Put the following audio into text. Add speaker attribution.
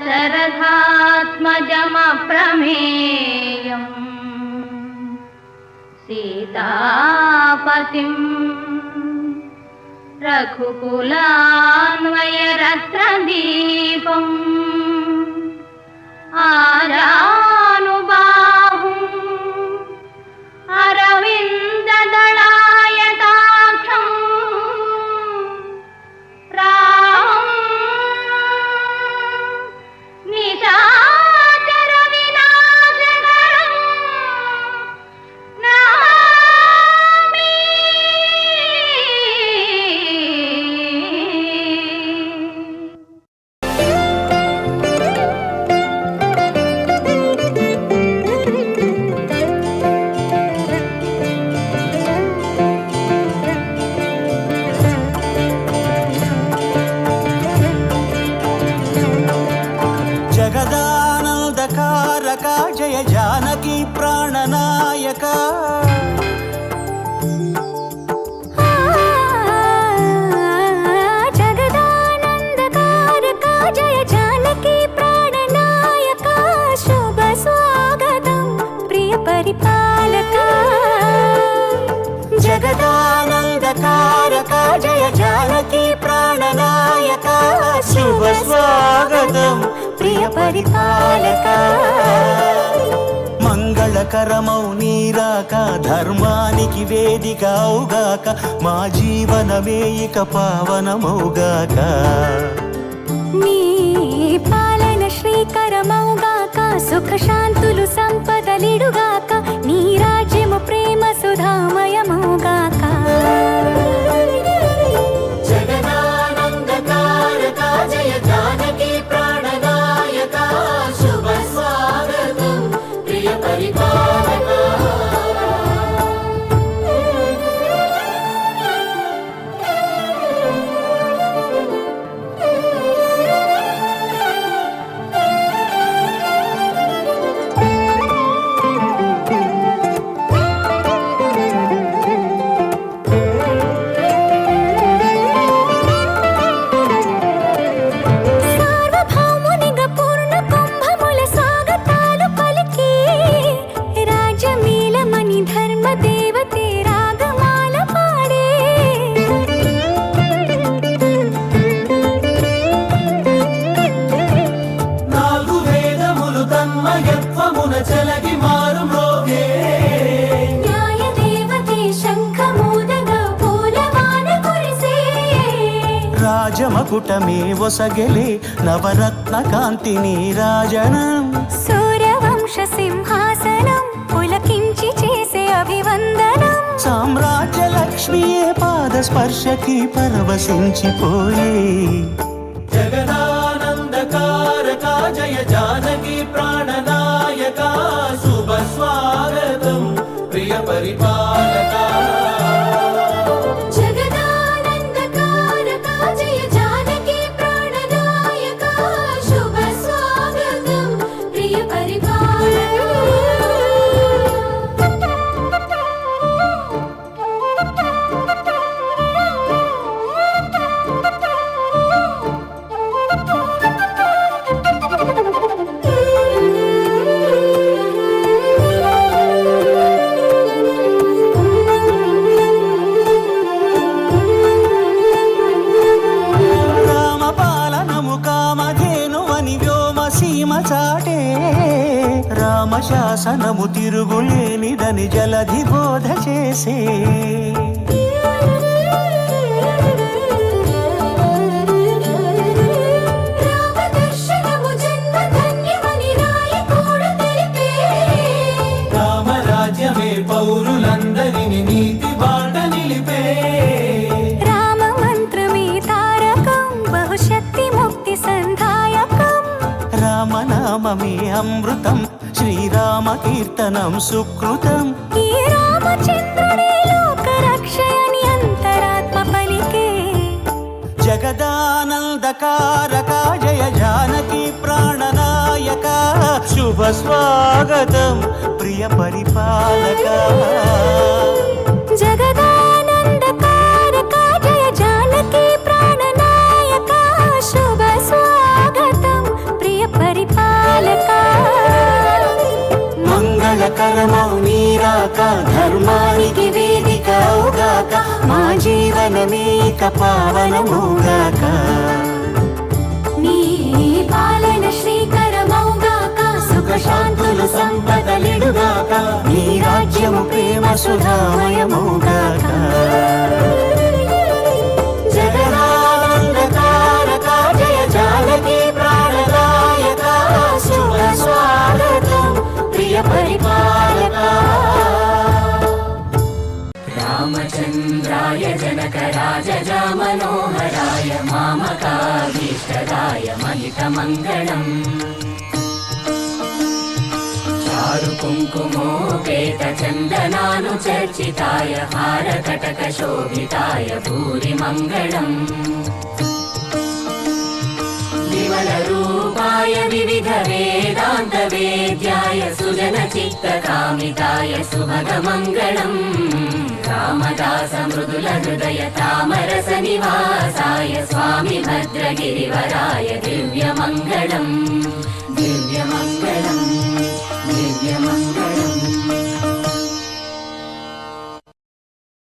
Speaker 1: दशरथात्मजमप्रमेयम् सीतापतिं रघुकुलान्वयरत्नदीपम् आजानुबाहुम् अरविन्ददलायताक्षम् रामं निशाचरविनाशकरं नमामि।
Speaker 2: జగదానందకారక జయ జానకి ప్రాణనాయక
Speaker 3: జగదానందకారక జయ జానకి ప్రాణనాయక శుభ స్వాగతం ప్రియ పరిపాలక
Speaker 2: జగదానందకారక జయ జానకి ప్రాణనాయక శుభ స్వాగతం ప్రియ పరిపాలక మంగళకరమౌ నీరాక ధర్మానికి వేదిక అవుగాక మా జీవనమే ఇక పావనమౌగాక
Speaker 3: నీ పాలన శ్రీకరమౌగాక సుఖ శాంతులు సంపదలిడుగాక నీ రాజ్యము ప్రేమ సుధామయమౌగాక
Speaker 2: జగదానందకారక జయ జానకి ప్రాణనాయక శుభ స్వాగతం ప్రియ పరిపాలక
Speaker 3: సార్వభౌమునిగా పూర్ణ కుంభముల స్వాగతాలు పలికి రాజమీలమణి ధర్మ దేవతే రాగమాల పాడే
Speaker 2: నాలుగు వేదములు తన్మయత్వమున చెలగి మారు మ్రోగే
Speaker 3: న్యాయ దేవతే శంఖమూదగా పూలవాన కురిసే
Speaker 2: రాజమకుటమే ఒసగెలే నవరత్న కాంతి నీరాజనం
Speaker 3: సూర్యవంశ సింహాసనం పులకించి చేసే అభివందనం
Speaker 2: సామ్రాజ్య లక్ష్మియే పాద స్పర్శకి పరవశించిపోయే జగదానందకారక జయ జానకి ప్రాణనాయక శుభ స్వాగతం ప్రియ పరిపాలక
Speaker 3: జగదానందకారక జయ జానకి ప్రాణనాయక శుభ స్వాగతం ప్రియ
Speaker 2: రామపాలనము కామధేనువని వ్యోమ సీమ చాటే రామశాసనము తిరుగులేనిదని జలధి బోధ చేసే
Speaker 3: రామదర్శనము జన్మ ధన్యమని రాయకూడ తెలిపే
Speaker 2: రామరాజ్యమే పౌరులందరిని నీతి బాట నిలిపే
Speaker 3: రామ మంత్రమే తారకం బహుశక్తి ముక్తి సంధాయకం
Speaker 2: రామనామమే అమృతం శ్రీరామ కీర్తనం సుకృతం
Speaker 3: ఈ రామచంద్రుడే లోక రక్షయని అంతరాత్మ పలికే
Speaker 2: జగదానందకారక జయ జానకి ప్రాణనాయక శుభ స్వాగతం ప్రియ పరిపాలక
Speaker 3: జగదానందకారక జయ జానకి ప్రాణనాయక శుభ స్వాగతం ప్రియ
Speaker 2: ఇక పావనముగాక.
Speaker 3: నీ పాలన శ్రీకరమౌగాక,
Speaker 2: సుఖశాంతులు సంపదలిడుగాక, నీ రాజ్యము ప్రేమ సుధామయముగాక. జగదానందకారక జయ జానకి ప్రాణదాయక, శుభ స్వాగతం ప్రియ పరిపాలక.
Speaker 4: రామచంద్రాయ జనకరాజజా మనోహరాయ మామకాభీష్టదాయ మహితమంగళం. చారు కుంకుమోపేత చందనానుచర్చితాయ హారకటక శోభితాయ భూరి మంగళం. విమల రూపాయ వివిధ వేదాంత వేద్యాయ సుజన చిత్త కామితాయ సుభగ మంగళం. రామదాస మృదుల హృదయ తామరస నివాసాయ స్వామి భద్రగిరివరాయ దివ్య మంగళం. దివ్య మంగళం దివ్య మంగళం.